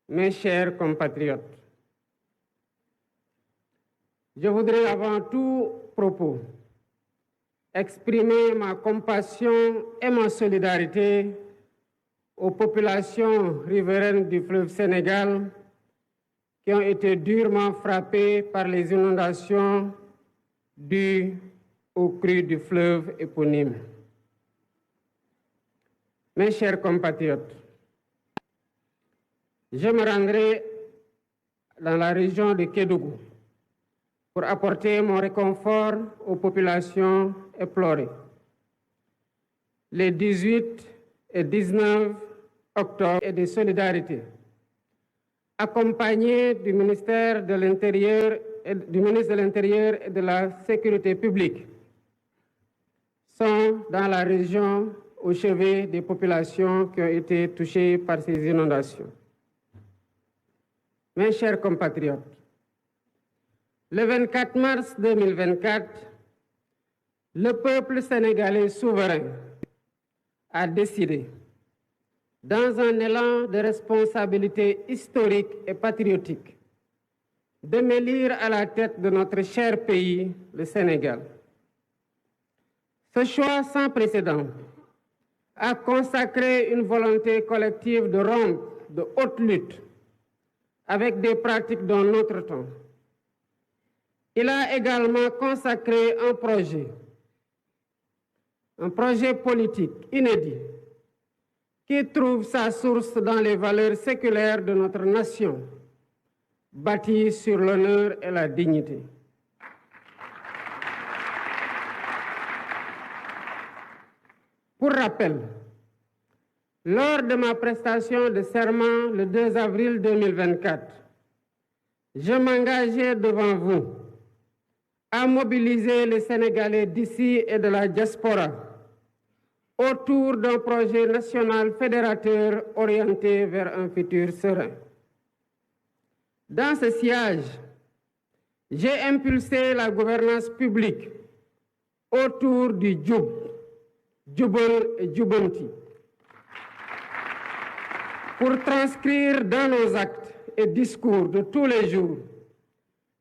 Mes chers compatriotes, je voudrais avant tout propos exprimer ma compassion et ma solidarité aux populations riveraines du fleuve Sénégal qui ont été durement frappées par les inondations dues aux crues du fleuve éponyme. Mes chers compatriotes, je me rendrai dans la région de Kédougou pour apporter mon réconfort aux populations éplorées. Les 18 et 19 octobre et de solidarité, accompagné du ministère de l'Intérieur et du ministre de l'Intérieur et de la Sécurité publique, sont dans la région au chevet des populations qui ont été touchées par ces inondations. Mes chers compatriotes, le 24 mars 2024, le peuple sénégalais souverain a décidé, dans un élan de responsabilité historique et patriotique, de m'élire à la tête de notre cher pays, le Sénégal. Ce choix sans précédent a consacré une volonté collective de rompre de haute lutte avec des pratiques d'un autre temps. Il a également consacré un projet politique inédit qui trouve sa source dans les valeurs séculaires de notre nation, bâties sur l'honneur et la dignité. Pour rappel, lors de ma prestation de serment le 2 avril 2024, je m'engageais devant vous à mobiliser les Sénégalais d'ici et de la diaspora autour d'un projet national fédérateur orienté vers un futur serein. Dans ce sillage, j'ai impulsé la gouvernance publique autour du Djoub, Djoubel et Djoubanti, pour transcrire dans nos actes et discours de tous les jours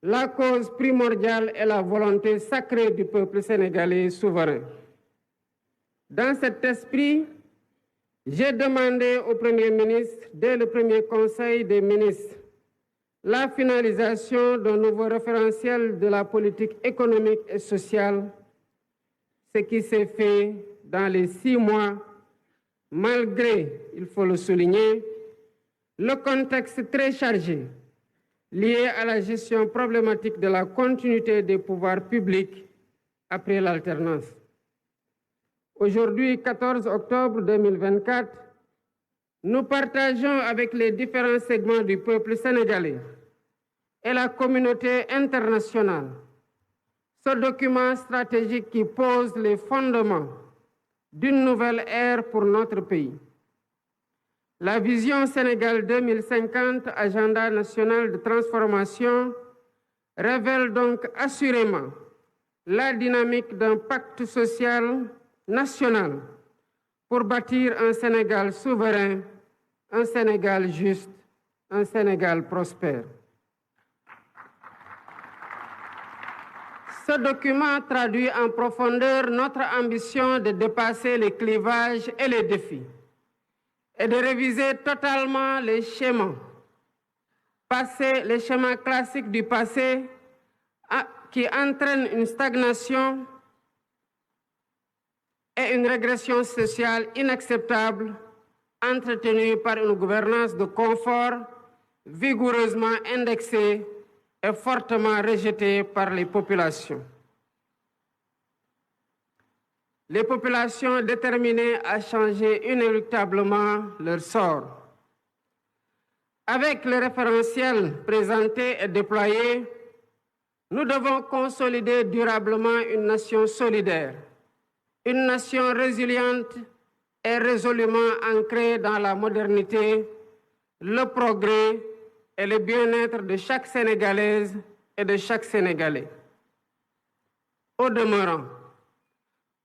la cause primordiale est la volonté sacrée du peuple sénégalais souverain. Dans cet esprit, j'ai demandé au Premier ministre, dès le premier Conseil des ministres, la finalisation d'un nouveau référentiel de la politique économique et sociale, ce qui s'est fait dans les 6 mois, malgré, il faut le souligner, le contexte très chargé lié à la gestion problématique de la continuité des pouvoirs publics après l'alternance. Aujourd'hui, 14 octobre 2024, nous partageons avec les différents segments du peuple sénégalais et la communauté internationale ce document stratégique qui pose les fondements d'une nouvelle ère pour notre pays. La vision Sénégal 2050, agenda national de transformation, révèle donc assurément la dynamique d'un pacte social national pour bâtir un Sénégal souverain, un Sénégal juste, un Sénégal prospère. Ce document traduit en profondeur notre ambition de dépasser les clivages et les défis et de réviser totalement les schémas classiques du passé qui entraînent une stagnation et une régression sociale inacceptable, entretenue par une gouvernance de confort vigoureusement indexée et fortement rejetée par les populations. Les populations déterminées à changer inéluctablement leur sort. Avec le référentiel présenté et déployé, nous devons consolider durablement une nation solidaire, une nation résiliente et résolument ancrée dans la modernité, le progrès et le bien-être de chaque Sénégalaise et de chaque Sénégalais. Au demeurant,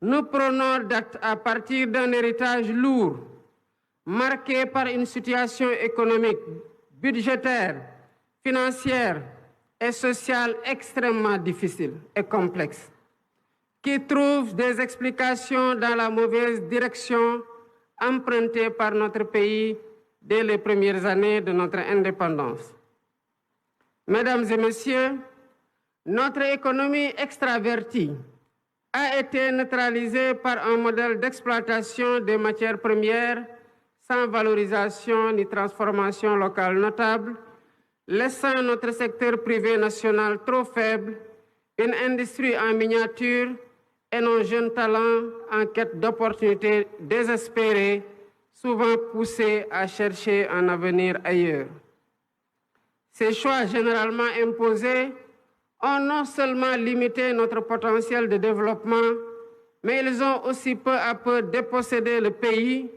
nous prenons date à partir d'un héritage lourd, marqué par une situation économique budgétaire, financière et sociale extrêmement difficile et complexe, qui trouve des explications dans la mauvaise direction empruntée par notre pays dès les premières années de notre indépendance. Mesdames et messieurs, notre économie extravertie a été neutralisée par un modèle d'exploitation des matières premières sans valorisation ni transformation locale notable, laissant notre secteur privé national trop faible, une industrie en miniature et nos jeunes talents en quête d'opportunités désespérées, souvent poussés à chercher un avenir ailleurs. Ces choix généralement imposés ont non seulement limité notre potentiel de développement, mais ils ont aussi peu à peu dépossédé le pays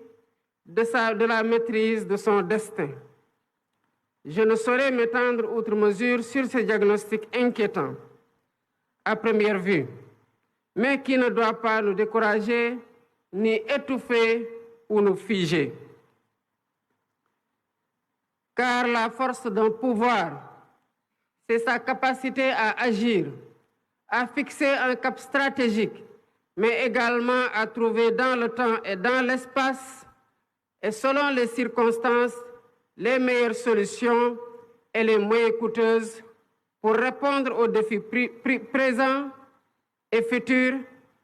de la maîtrise de son destin. Je ne saurais m'étendre outre mesure sur ce diagnostic inquiétant, à première vue, mais qui ne doit pas nous décourager, ni étouffer ou nous figer. Car la force d'un pouvoir, c'est sa capacité à agir, à fixer un cap stratégique, mais également à trouver dans le temps et dans l'espace, et selon les circonstances, les meilleures solutions et les moins coûteuses pour répondre aux défis présents et futurs,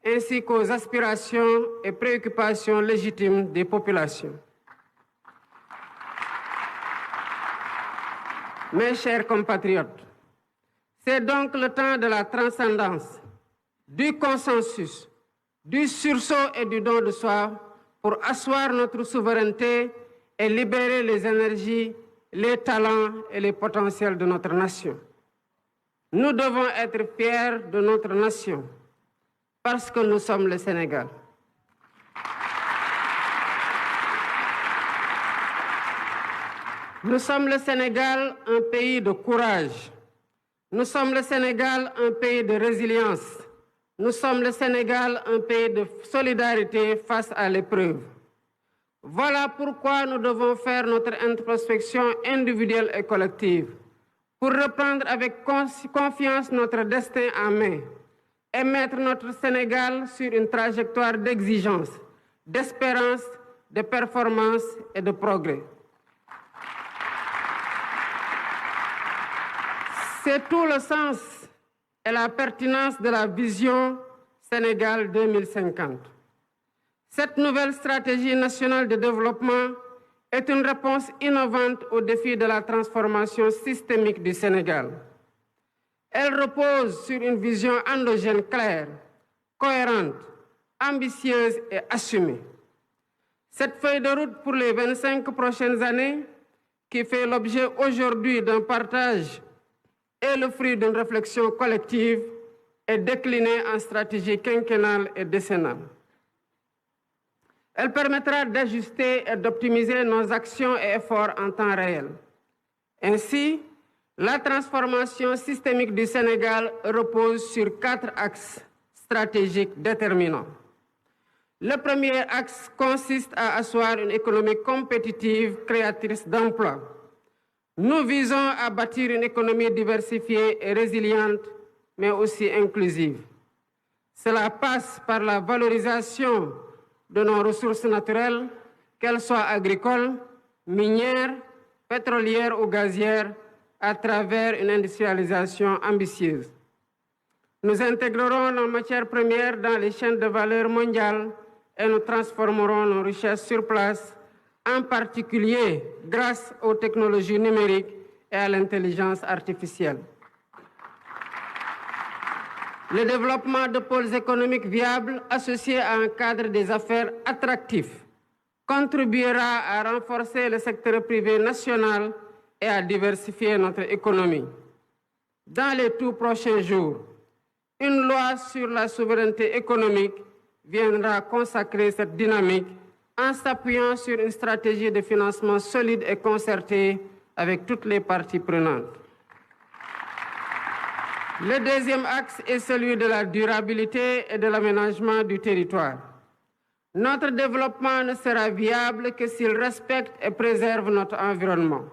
ainsi qu'aux aspirations et préoccupations légitimes des populations. Mes chers compatriotes, c'est donc le temps de la transcendance, du consensus, du sursaut et du don de soi pour asseoir notre souveraineté et libérer les énergies, les talents et les potentiels de notre nation. Nous devons être fiers de notre nation parce que nous sommes le Sénégal. Nous sommes le Sénégal, un pays de courage. Nous sommes le Sénégal, un pays de résilience. Nous sommes le Sénégal, un pays de solidarité face à l'épreuve. Voilà pourquoi nous devons faire notre introspection individuelle et collective pour reprendre avec confiance notre destin en main et mettre notre Sénégal sur une trajectoire d'exigence, d'espérance, de performance et de progrès. C'est tout le sens et la pertinence de la vision Sénégal 2050. Cette nouvelle stratégie nationale de développement est une réponse innovante aux défis de la transformation systémique du Sénégal. Elle repose sur une vision endogène claire, cohérente, ambitieuse et assumée. Cette feuille de route pour les 25 prochaines années, qui fait l'objet aujourd'hui d'un partage et le fruit d'une réflexion collective, est déclinée en stratégie quinquennale et décennale. Elle permettra d'ajuster et d'optimiser nos actions et efforts en temps réel. Ainsi, la transformation systémique du Sénégal repose sur 4 axes stratégiques déterminants. Le premier axe consiste à asseoir une économie compétitive, créatrice d'emplois. Nous visons à bâtir une économie diversifiée et résiliente, mais aussi inclusive. Cela passe par la valorisation de nos ressources naturelles, qu'elles soient agricoles, minières, pétrolières ou gazières, à travers une industrialisation ambitieuse. Nous intégrerons nos matières premières dans les chaînes de valeur mondiales et nous transformerons nos richesses sur place, en particulier grâce aux technologies numériques et à l'intelligence artificielle. Le développement de pôles économiques viables associés à un cadre des affaires attractif contribuera à renforcer le secteur privé national et à diversifier notre économie. Dans les tout prochains jours, une loi sur la souveraineté économique viendra consacrer cette dynamique en s'appuyant sur une stratégie de financement solide et concertée avec toutes les parties prenantes. Le deuxième axe est celui de la durabilité et de l'aménagement du territoire. Notre développement ne sera viable que s'il respecte et préserve notre environnement.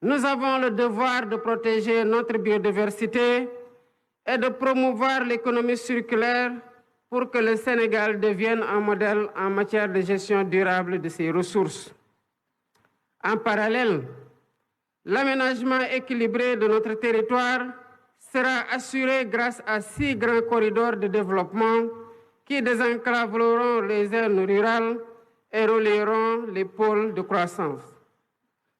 Nous avons le devoir de protéger notre biodiversité et de promouvoir l'économie circulaire pour que le Sénégal devienne un modèle en matière de gestion durable de ses ressources. En parallèle, l'aménagement équilibré de notre territoire sera assuré grâce à 6 grands corridors de développement qui désenclaveront les zones rurales et relieront les pôles de croissance.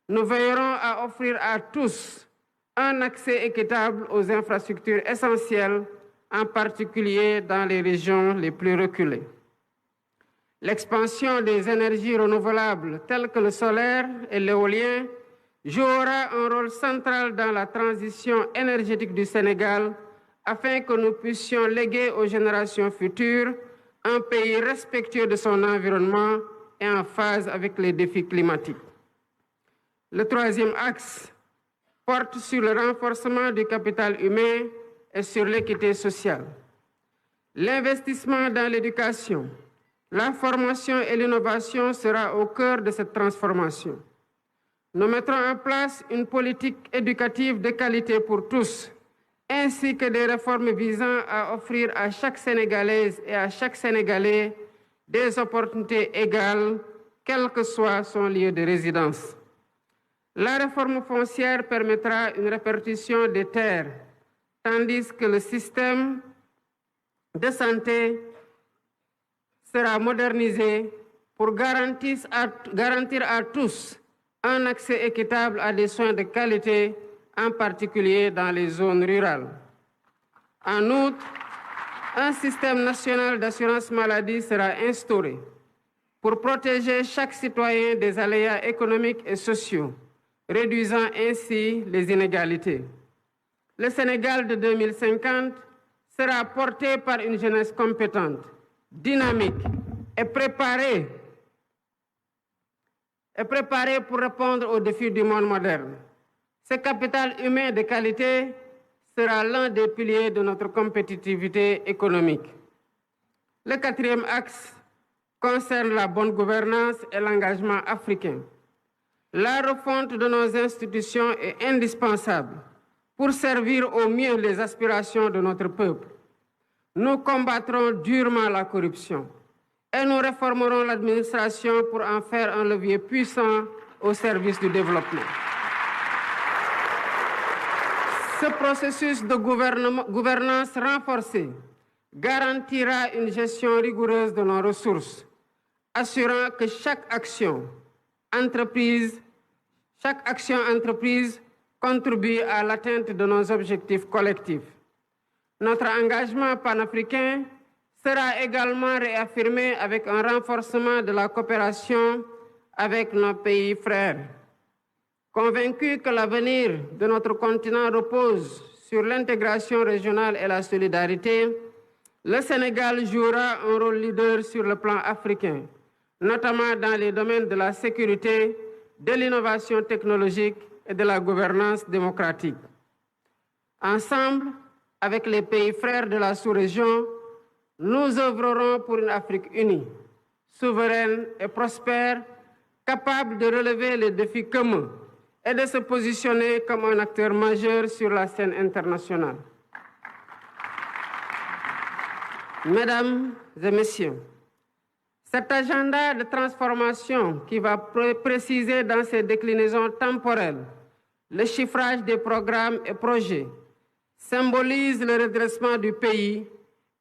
Nous veillerons à offrir à tous un accès équitable aux infrastructures essentielles, en particulier dans les régions les plus reculées. L'expansion des énergies renouvelables telles que le solaire et l'éolien jouera un rôle central dans la transition énergétique du Sénégal afin que nous puissions léguer aux générations futures un pays respectueux de son environnement et en phase avec les défis climatiques. Le troisième axe porte sur le renforcement du capital humain et sur l'équité sociale. L'investissement dans l'éducation, la formation et l'innovation sera au cœur de cette transformation. Nous mettrons en place une politique éducative de qualité pour tous, ainsi que des réformes visant à offrir à chaque Sénégalaise et à chaque Sénégalais des opportunités égales, quel que soit son lieu de résidence. La réforme foncière permettra une répartition des terres, tandis que le système de santé sera modernisé pour garantir à tous un accès équitable à des soins de qualité, en particulier dans les zones rurales. En outre, un système national d'assurance maladie sera instauré pour protéger chaque citoyen des aléas économiques et sociaux, réduisant ainsi les inégalités. Le Sénégal de 2050 sera porté par une jeunesse compétente, dynamique et préparée pour répondre aux défis du monde moderne. Ce capital humain de qualité sera l'un des piliers de notre compétitivité économique. Le quatrième axe concerne la bonne gouvernance et l'engagement africain. La refonte de nos institutions est indispensable pour servir au mieux les aspirations de notre peuple. Nous combattrons durement la corruption et nous réformerons l'administration pour en faire un levier puissant au service du développement. Ce processus de gouvernance renforcée garantira une gestion rigoureuse de nos ressources, assurant que chaque action entreprise contribue à l'atteinte de nos objectifs collectifs. Notre engagement panafricain sera également réaffirmé avec un renforcement de la coopération avec nos pays frères. Convaincu que l'avenir de notre continent repose sur l'intégration régionale et la solidarité, le Sénégal jouera un rôle leader sur le plan africain, notamment dans les domaines de la sécurité, de l'innovation technologique et de la gouvernance démocratique. Ensemble, avec les pays frères de la sous-région, nous œuvrerons pour une Afrique unie, souveraine et prospère, capable de relever les défis communs et de se positionner comme un acteur majeur sur la scène internationale. Mesdames et Messieurs, cet agenda de transformation qui va préciser dans ses déclinaisons temporelles le chiffrage des programmes et projets symbolise le redressement du pays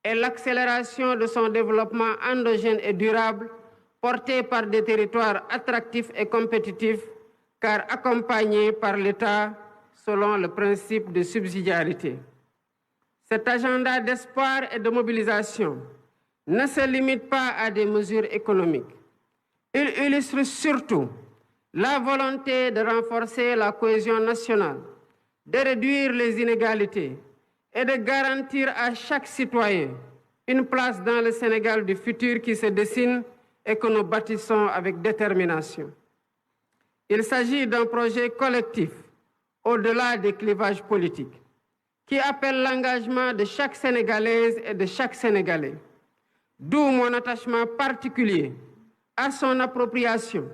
et l'accélération de son développement endogène et durable porté par des territoires attractifs et compétitifs car accompagnés par l'État selon le principe de subsidiarité. Cet agenda d'espoir et de mobilisation ne se limite pas à des mesures économiques. Il illustre surtout la volonté de renforcer la cohésion nationale, de réduire les inégalités et de garantir à chaque citoyen une place dans le Sénégal du futur qui se dessine et que nous bâtissons avec détermination. Il s'agit d'un projet collectif au-delà des clivages politiques qui appelle l'engagement de chaque Sénégalaise et de chaque Sénégalais. D'où mon attachement particulier à son appropriation,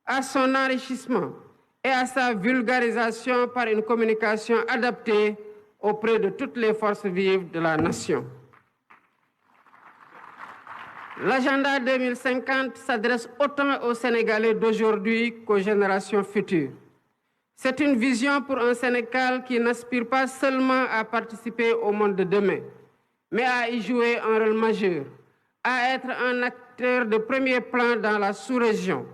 à son enrichissement et à sa vulgarisation par une communication adaptée auprès de toutes les forces vives de la nation. L'agenda 2050 s'adresse autant aux Sénégalais d'aujourd'hui qu'aux générations futures. C'est une vision pour un Sénégal qui n'aspire pas seulement à participer au monde de demain, mais à y jouer un rôle majeur, à être un acteur de premier plan dans la sous-région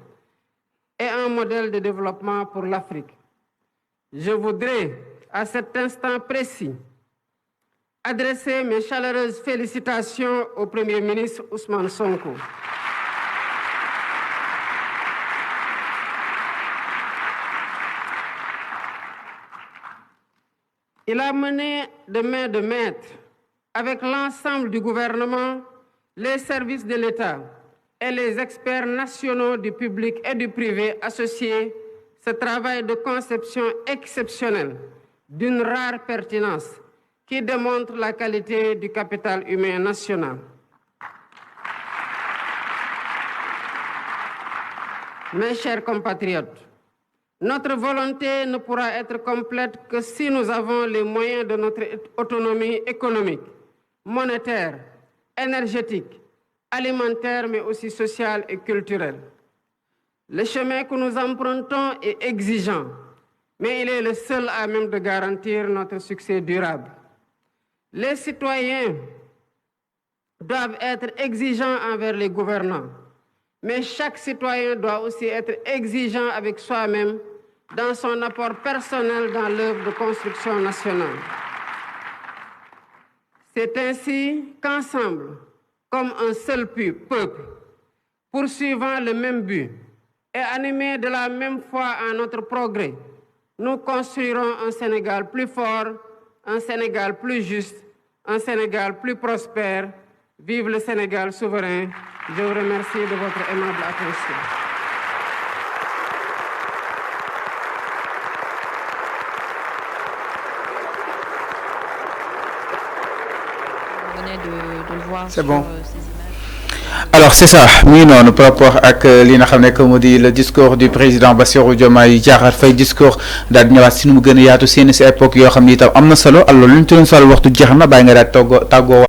et un modèle de développement pour l'Afrique. Je voudrais, à cet instant précis, adresser mes chaleureuses félicitations au Premier ministre Ousmane Sonko. Il a mené de main de maître avec l'ensemble du gouvernement, les services de l'État et les experts nationaux du public et du privé associés ce travail de conception exceptionnel d'une rare pertinence qui démontre la qualité du capital humain national. Mes chers compatriotes, notre volonté ne pourra être complète que si nous avons les moyens de notre autonomie économique, monétaire, énergétique, alimentaire, mais aussi sociale et culturelle. Le chemin que nous empruntons est exigeant, mais il est le seul à même de garantir notre succès durable. Les citoyens doivent être exigeants envers les gouvernants, mais chaque citoyen doit aussi être exigeant avec soi-même dans son apport personnel dans l'œuvre de construction nationale. C'est ainsi qu'ensemble, comme un seul peuple, poursuivant le même but et animés de la même foi en notre progrès, nous construirons un Sénégal plus fort, un Sénégal plus juste, un Sénégal plus prospère. Vive le Sénégal souverain. Je vous remercie de votre aimable attention. Vous venez de le voir C'est sur bon. ces images. Alors c'est ça muy noonu par rapport ak li nga xam ne que mu di le discours du président Bassirou Diomaye Diakhar Faye discours daal di ñëwaat si nu mu gën a yaatu seen si époque yoo xam ne itam am na solo alors lu ñu tuddee solo waxtu jeex na bàyyi nga daal tàggoo